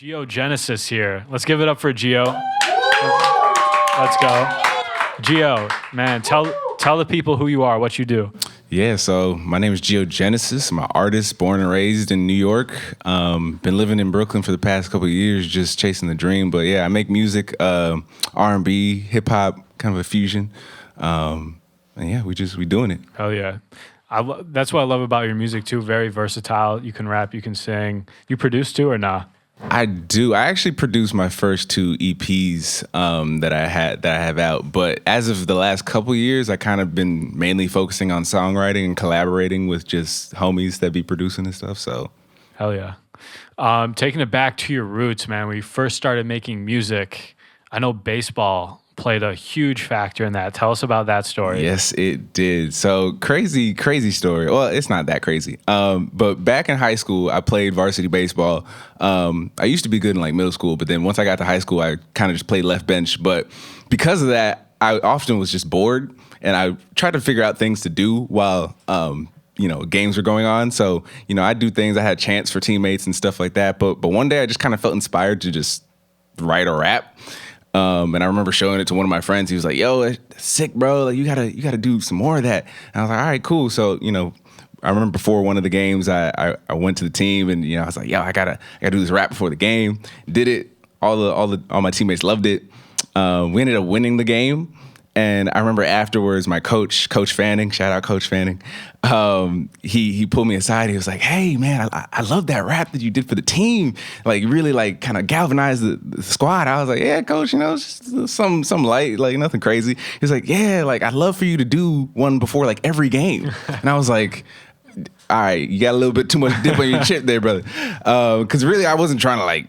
Gio Genesis here. Let's give it up for Gio. Let's go. Gio, man, tell the people who you are, what you do. Yeah, so my name is Gio Genesis. I'm an artist, born and raised in New York. Been living in Brooklyn for the past couple of years, just chasing the dream. But yeah, I make music, R&B, hip hop, kind of a fusion. And yeah, we doing it. Hell yeah. That's what I love about your music too. Very versatile. You can rap, you can sing. You produce too or nah? I do. I actually produced my first two EPs that I have out. But as of the last couple years, I kind of been mainly focusing on songwriting and collaborating with just homies that be producing and stuff. So, hell yeah. Taking it back to your roots, man. When you first started making music, I know baseball played a huge factor in that. Tell us about that story. Yes, it did. So crazy story. Well, it's not that crazy. But back in high school, I played varsity baseball. I used to be good in like middle school, but then once I got to high school, I kind of just played left bench. But because of that, I often was just bored, and I tried to figure out things to do while games were going on. So I'd do things. I had chants for teammates and stuff like that. But one day I just kind of felt inspired to just write a rap. And I remember showing it to one of my friends. He was like, "Yo, that's sick, bro. Like, you gotta do some more of that." And I was like, "All right, cool." So, I remember before one of the games, I went to the team, and I was like, "Yo, I gotta do this rap before the game." Did it. All my teammates loved it. We ended up winning the game. And I remember afterwards, my Coach Fanning, shout out Coach Fanning, he pulled me aside. He was like, "Hey, man, I love that rap that you did for the team. Like, really, like, kind of galvanized the squad." I was like, "Yeah, Coach, it's just some light, like nothing crazy." He was like, "Yeah, like, I'd love for you to do one before like every game." And I was like, "All right, you got a little bit too much dip on your chip there, brother." Because really, I wasn't trying to like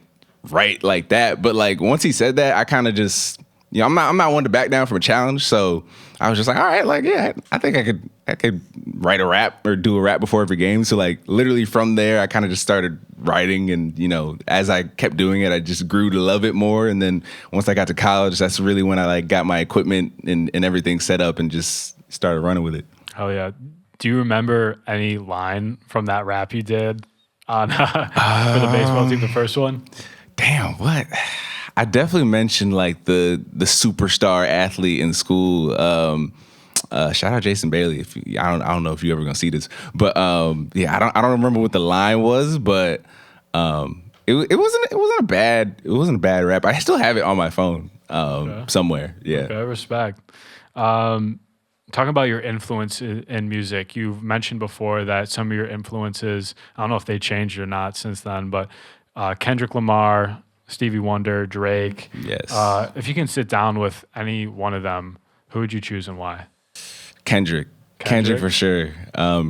write like that. But like once he said that, I kind of just. I'm not one to back down from a challenge, so I was just like, all right, like, yeah, I think I could write a rap or do a rap before every game. So like literally from there, I kind of just started writing, and as I kept doing it, I just grew to love it more. And then once I got to college, that's really when I like got my equipment and everything set up and just started running with it. Oh yeah. Do you remember any line from that rap you did on for the baseball team, the first one? Damn, what? I definitely mentioned like the superstar athlete in school. Shout out Jason Bailey. I don't know if you're ever gonna see this, but yeah, I don't remember what the line was, but it wasn't a bad rap. I still have it on my phone somewhere. Yeah. Okay, respect. Talking about your influence in music, you've mentioned before that some of your influences, I don't know if they changed or not since then, but Kendrick Lamar, Stevie Wonder, Drake. Yes. If you can sit down with any one of them, who would you choose and why? Kendrick for sure.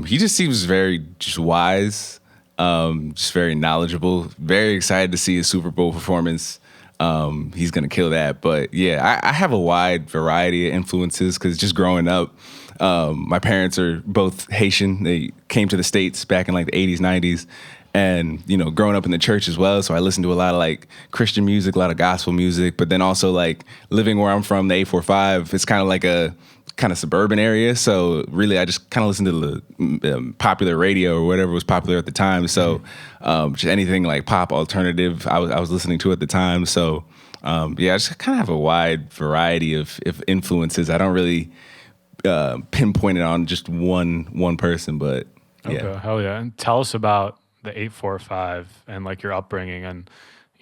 He just seems very just wise, just very knowledgeable. Very excited to see his Super Bowl performance. He's gonna kill that. But yeah, I have a wide variety of influences because just growing up, my parents are both Haitian. They came to the States back in like the 80s, 90s. And, growing up in the church as well. So I listened to a lot of like Christian music, a lot of gospel music, but then also like living where I'm from, the 845, it's kind of like a kind of suburban area. So really, I just kind of listened to the popular radio or whatever was popular at the time. So just anything like pop alternative, I was listening to at the time. So yeah, I just kind of have a wide variety of influences. I don't really pinpoint it on just one person, but yeah. Okay, hell yeah. And tell us about the 845 and like your upbringing and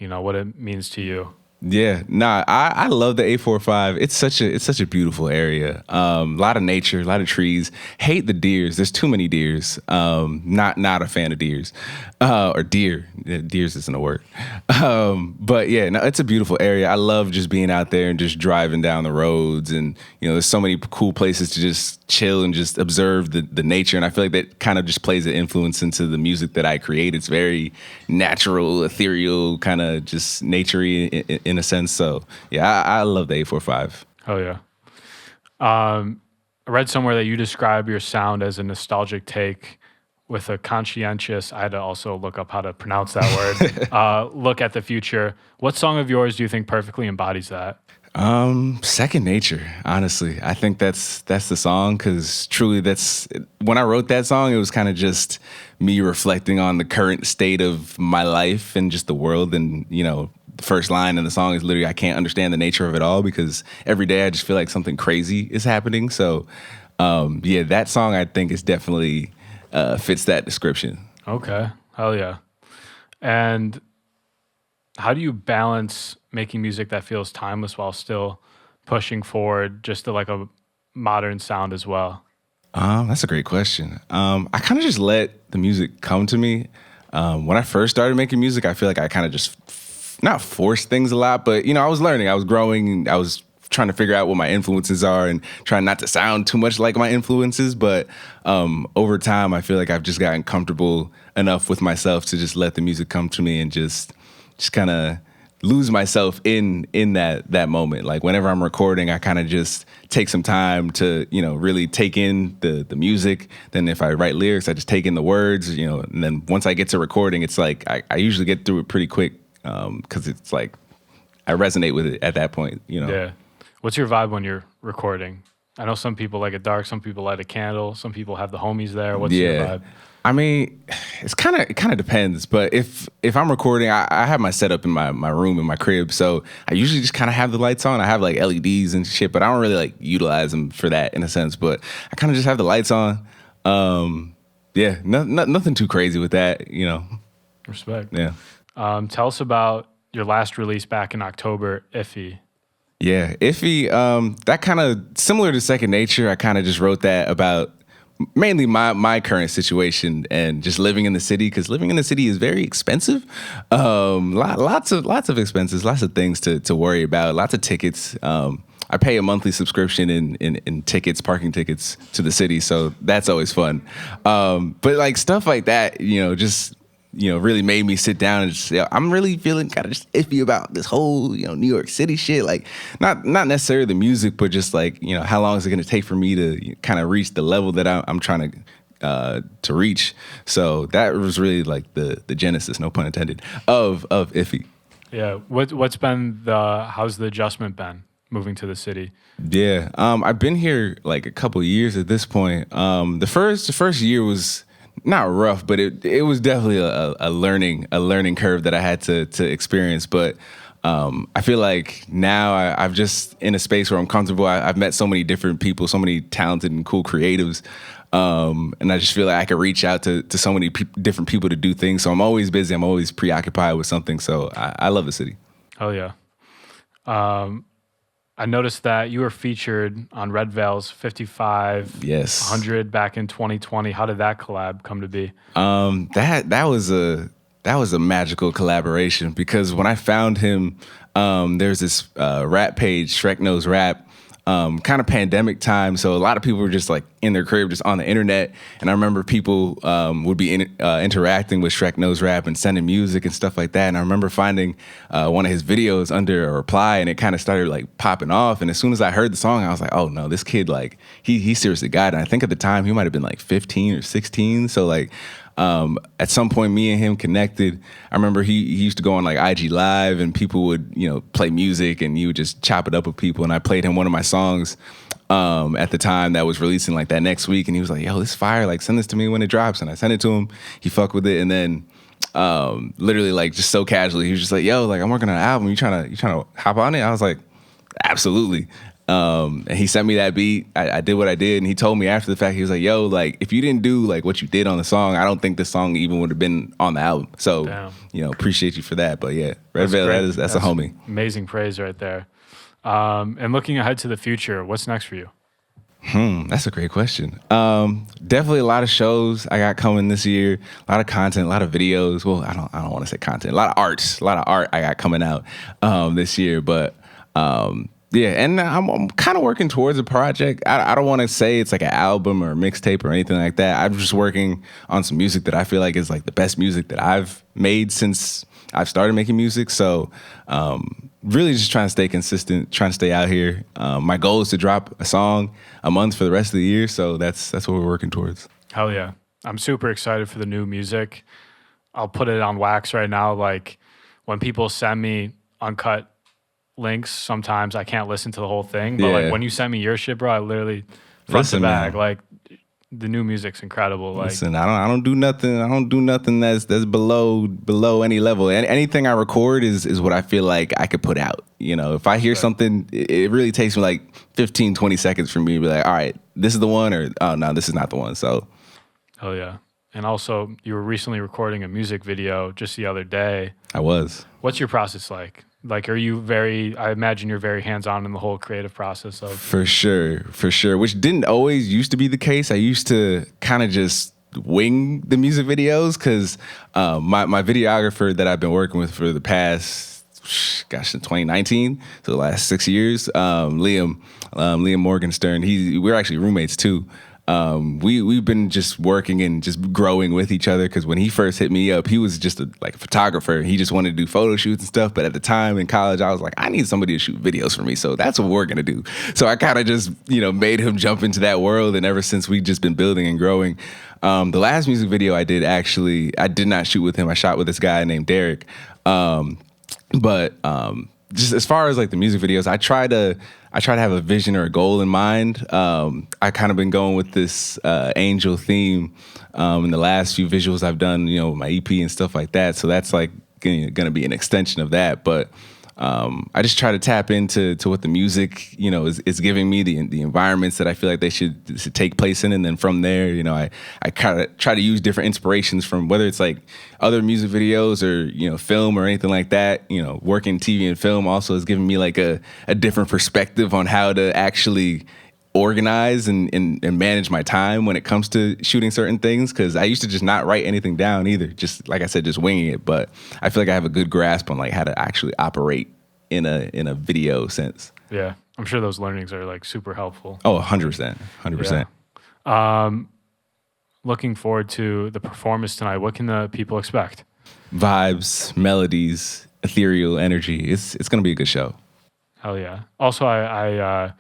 what it means to you. Yeah, nah, I love the 845. It's such a beautiful area. A lot of nature, a lot of trees. Hate the deers. There's too many deers. Not a fan of deers, or deer. Deers isn't a word. But yeah, no, it's a beautiful area. I love just being out there and just driving down the roads, and there's so many cool places to just chill and just observe the nature. And I feel like that kind of just plays an influence into the music that I create. It's very natural, ethereal, kind of just naturey in a sense. So yeah, I love the 845. Oh yeah. I read somewhere that you describe your sound as a nostalgic take with a conscientious, I had to also look up how to pronounce that word, look at the future. What song of yours do you think perfectly embodies that? Second nature, honestly. I think that's the song because truly that's when I wrote that song, it was kind of just me reflecting on the current state of my life and just the world. And, the first line in the song is literally, I can't understand the nature of it all because every day I just feel like something crazy is happening. So, yeah, that song I think is definitely fits that description. Okay. Hell yeah. And how do you balance making music that feels timeless while still pushing forward just to like a modern sound as well? That's a great question. I kind of just let the music come to me. When I first started making music, I feel like I kind of just not forced things a lot, but I was learning, I was growing, I was trying to figure out what my influences are and trying not to sound too much like my influences. But over time, I feel like I've just gotten comfortable enough with myself to just let the music come to me and just kind of lose myself in that moment. Like whenever I'm recording, I kind of just take some time to really take in the music. Then if I write lyrics, I just take in the words. And then once I get to recording, it's like I usually get through it pretty quick because it's like I resonate with it at that point. Yeah. What's your vibe when you're recording? I know some people like it dark, some people light a candle, some people have the homies there. What's your vibe? I mean, it kind of depends. But if I'm recording, I have my setup in my room in my crib, so I usually just kind of have the lights on. I have like LEDs and shit, but I don't really like utilize them for that in a sense. But I kind of just have the lights on. Yeah, nothing too crazy with that. Respect. Yeah. Tell us about your last release back in October, Iffy. Yeah, Iffy. That kind of similar to Second Nature. I kind of just wrote that about mainly my current situation and just living in the city because living in the city is very expensive. Lots of expenses, lots of things to worry about, lots of tickets. I pay a monthly subscription in tickets, parking tickets to the city, so that's always fun. But like stuff like that, just really made me sit down and just, I'm really feeling kind of just iffy about this whole, New York City shit. Like, not necessarily the music, but just like, how long is it going to take for me to kind of reach the level that I'm trying to reach? So that was really like the genesis, no pun intended, of Iffy. Yeah. How's the adjustment been moving to the city? Yeah. I've been here like a couple years at this point. The first year was not rough, but it was definitely a learning curve that I had to experience. But I feel like now I've just in a space where I'm comfortable. I've met so many different people, so many talented and cool creatives, and I just feel like I could reach out to so many different people to do things. So I'm always busy. I'm always preoccupied with something. So I love the city. Oh yeah. I noticed that you were featured on Redveil's 55 Yes. 100 back in 2020. How did that collab come to be? That was a magical collaboration because when I found him, there's this rap page, Shrek Knows Rap, kind of pandemic time. So a lot of people were just like in their crib, just on the internet. And I remember people would be interacting with Shrek Knows Rap and sending music and stuff like that. And I remember finding one of his videos under a reply, and it kind of started like popping off. And as soon as I heard the song, I was like, oh no, this kid, like he seriously got it. And I think at the time he might have been like 15 or 16. So like, at some point, me and him connected. I remember he used to go on like IG Live, and people would play music, and he would just chop it up with people. And I played him one of my songs at the time that was releasing like that next week, and he was like, "Yo, this fire! Like, send this to me when it drops." And I sent it to him. He fucked with it, and then literally like just so casually, he was just like, "Yo, like I'm working on an album. You trying to hop on it?" I was like, "Absolutely." And he sent me that beat. I did what I did, and he told me after the fact, he was like, "Yo, like if you didn't do like what you did on the song, I don't think this song even would have been on the album." So, appreciate you for that. But yeah, redveil, that's a homie. Amazing praise right there. And looking ahead to the future, what's next for you? That's a great question. Definitely a lot of shows I got coming this year. A lot of content, a lot of videos. Well, I don't want to say content. A lot of art I got coming out this year, but. Yeah, and I'm kind of working towards a project. I don't want to say it's like an album or a mixtape or anything like that. I'm just working on some music that I feel like is like the best music that I've made since I've started making music. So really just trying to stay consistent, trying to stay out here. My goal is to drop a song a month for the rest of the year. So that's what we're working towards. Hell yeah. I'm super excited for the new music. I'll put it on wax right now. Like when people send me uncut links, sometimes I can't listen to the whole thing. But like Yeah. when you send me your shit, bro, I literally front to Listen, back, man. like the new music's incredible. Like, Listen, I don't do nothing. I don't do nothing that's below any level. And anything I record is what I feel like I could put out. You know, if I hear something, it really takes me like 15, 20 seconds for me to be like, all right, this is the one, or oh no, this is not the one. So hell yeah. And also, you were recently recording a music video just the other day. I was. What's your process like? Like, are you very, I imagine you're very hands-on in the whole creative process of. For sure, which didn't always used to be the case. I used to kind of just wing the music videos because my videographer that I've been working with for the past, since 2019, so the last 6 years, Liam Morgenstern, we're actually roommates too. We've been just working and just growing with each other because when he first hit me up, he was just a photographer. He just wanted to do photo shoots and stuff. But at the time in college, I was like, I need somebody to shoot videos for me. So that's what we're going to do. So I kind of just, made him jump into that world. And ever since, we've just been building and growing. The last music video I did, actually, I did not shoot with him. I shot with this guy named Derek. But just as far as like the music videos, I try to have a vision or a goal in mind. I kind of been going with this angel theme in the last few visuals I've done, with my EP and stuff like that. So that's like going to be an extension of that. But I just try to tap into what the music, is giving me, the environments that I feel like they should take place in. And then from there, I kind of try to use different inspirations from whether it's like other music videos or, film or anything like that. Working TV and film also has given me like a different perspective on how to actually organize and manage my time when it comes to shooting certain things, because I used to just not write anything down either, just like I said, just winging it. But I feel like I have a good grasp on like how to actually operate in a video sense. Yeah, I'm sure those learnings are like super helpful. Oh, 100%. Looking forward to the performance tonight. What can the people expect? Vibes, melodies, ethereal energy. It's gonna be a good show. Hell yeah. Also, I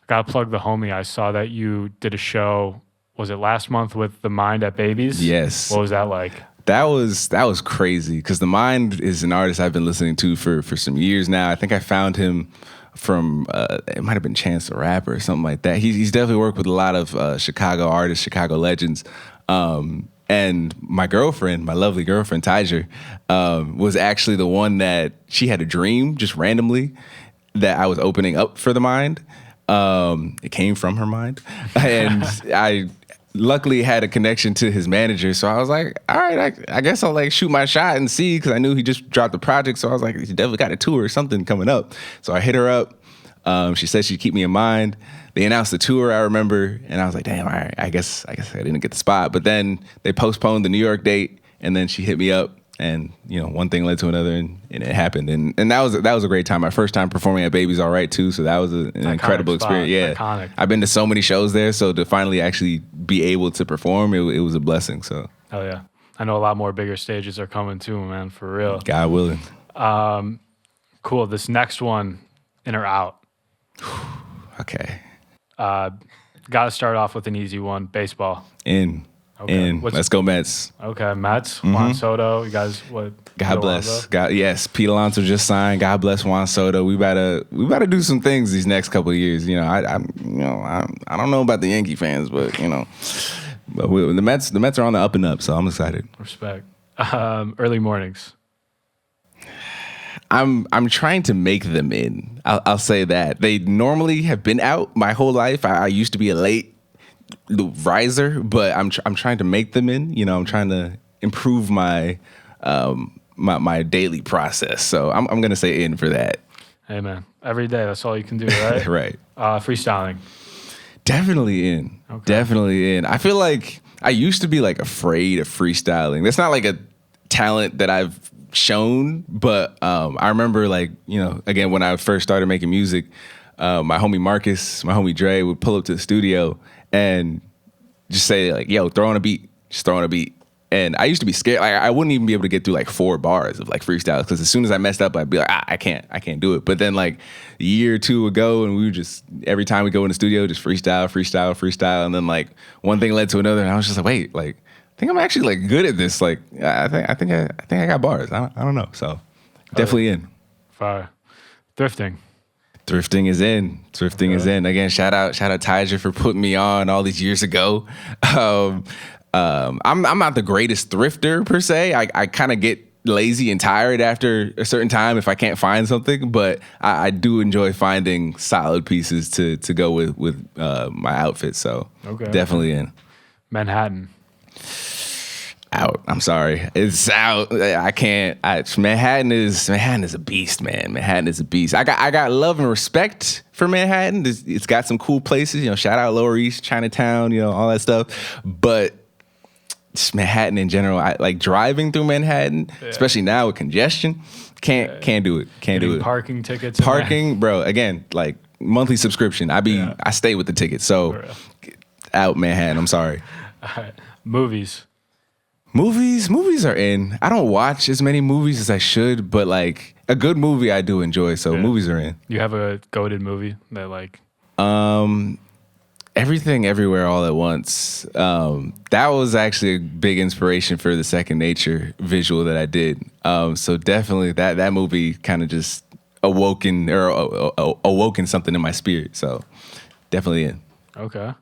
gotta plug the homie. I saw that you did a show, was it last month, with The Mind at Babies? Yes. What was that like? That was crazy because The Mind is an artist I've been listening to for some years now. I think I found him from it might have been Chance the Rapper or something like that. He's definitely worked with a lot of Chicago artists, Chicago legends. And my lovely girlfriend, Tiger, was actually the one that she had a dream just randomly that I was opening up for The Mind. It came from her mind. And I luckily had a connection to his manager. So I was like, all right, I guess I'll like shoot my shot and see, because I knew he just dropped the project. So I was like, he definitely got a tour or something coming up. So I hit her up. She said she'd keep me in mind. They announced the tour, I remember, and I was like, damn, all right, I guess I didn't get the spot. But then they postponed the New York date, and then she hit me up, and one thing led to another, and it happened. And that was a great time. My first time performing at Baby's All Right too, so that was an incredible experience. Yeah, iconic. I've been to so many shows there, so to finally actually be able to perform, it was a blessing. So, oh yeah, I know a lot more bigger stages are coming too, man, for real. God willing. Cool. This next one, in or out? Okay. Got to start off with an easy one. Baseball. In. Let's go Mets. Okay, Mets. Juan Soto. You guys, what? God bless. Yes, Pete Alonso just signed. God bless Juan Soto. We better do some things these next couple of years. I don't know about the Yankee fans, but but the Mets are on the up and up, so I'm excited. Respect. Early mornings. I'm trying to make them in. I'll say that. They normally have been out my whole life. I used to be a late riser, but I'm trying to make them in. I'm trying to improve my my daily process. So I'm gonna say in for that. Hey man, every day. That's all you can do, right? Right. Freestyling. Definitely in. Okay. Definitely in. I feel like I used to be like afraid of freestyling. That's not like a talent that I've shown, but I remember like, again, when I first started making music, my homie Marcus, my homie Dre would pull up to the studio and just say like, yo, throw on a beat, just throw on a beat. And I used to be scared. Like, I wouldn't even be able to get through like 4 bars of like freestyles, because as soon as I messed up, I'd be like, I can't do it. But then like a year or two ago, and we were just, every time we go in the studio, just freestyle. And then like one thing led to another, and I was just like, wait, like, I think I'm actually like good at this. Like, I think I got bars. I don't know. So definitely in. Fire. Thrifting. Thrifting is in. Thrifting is in. Again, shout out Tyja for putting me on all these years ago. I'm not the greatest thrifter per se. I kind of get lazy and tired after a certain time if I can't find something, but I do enjoy finding solid pieces to go with my outfit. So definitely in. Manhattan. Out. I'm sorry. It's out. I can't. Manhattan is a beast, man. Manhattan is a beast. I got love and respect for Manhattan. It's got some cool places. Shout out Lower East, Chinatown. All that stuff. But just Manhattan in general, I like driving through Manhattan, especially now with congestion. Can't do it. Can't do it. Parking tickets. Parking, bro. Again, like monthly subscription. I stay with the tickets. So out Manhattan. I'm sorry. All right. Movies are in. I don't watch as many movies as I should, but like a good movie I do enjoy, so movies are in. You have a goated movie that like Everything Everywhere All at Once. That was actually a big inspiration for the Second Nature visual that I did. So definitely that movie kind of just awoken something in my spirit. So definitely in. Okay.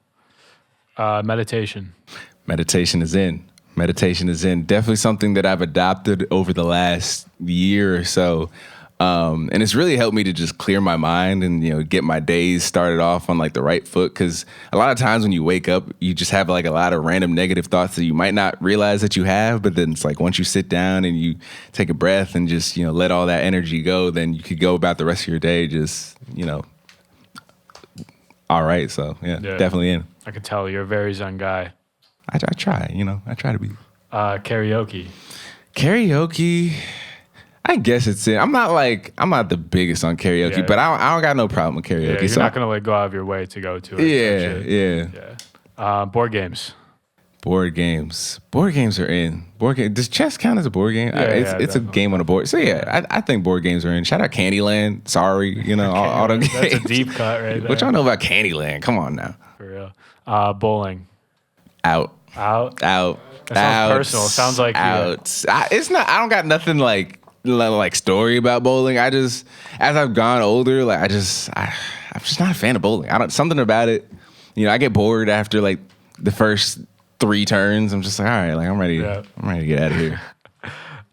Meditation. Meditation is in. Definitely something that I've adopted over the last year or so. And it's really helped me to just clear my mind and, get my days started off on like the right foot. Cause a lot of times when you wake up, you just have like a lot of random negative thoughts that you might not realize that you have. But then it's like once you sit down and you take a breath and just, let all that energy go, then you could go about the rest of your day just, all right. So definitely in. I can tell you're a very zen guy. I try, I try to be. Karaoke. I guess it's in. I'm not the biggest on karaoke, but I don't got no problem with karaoke. Yeah, you're not gonna like go out of your way to go to it. Yeah. Board games. Board games are in. Does chess count as a board game? It's a game on a board. So I think board games are in. Shout out Candyland. Sorry, all the games. That's a deep cut right there. What y'all know about Candyland? Come on now. For real. Bowling. Out. That sounds personal. It sounds like out. It's not. I don't got nothing like story about bowling. I just, as I've gone older, like I'm just not a fan of bowling. Something about it. I get bored after like the first 3 turns. I'm just like, all right, like I'm ready. I'm ready to get out of here.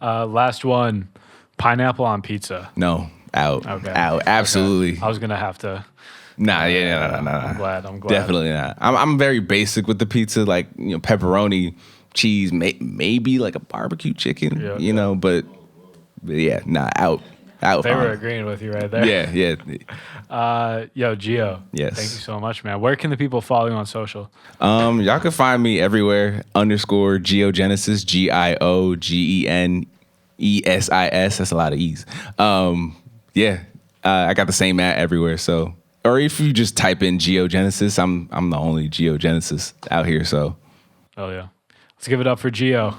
Last one. Pineapple on pizza. No. Out. Okay. Out. Absolutely. Okay. I was gonna have to. Nah. I'm glad. Definitely not. I'm very basic with the pizza, like pepperoni, cheese, maybe like a barbecue chicken, but yeah, nah, out. They were agreeing with you right there. Yeah. Yo, Gio. Yes. Thank you so much, man. Where can the people follow you on social? Y'all can find me everywhere. _Gio Genesis, GIOGENESIS. That's a lot of E's. I got the same @ everywhere. So, or if you just type in Gio Genesis, I'm the only Gio Genesis out here. So, Oh yeah. Let's give it up for Gio.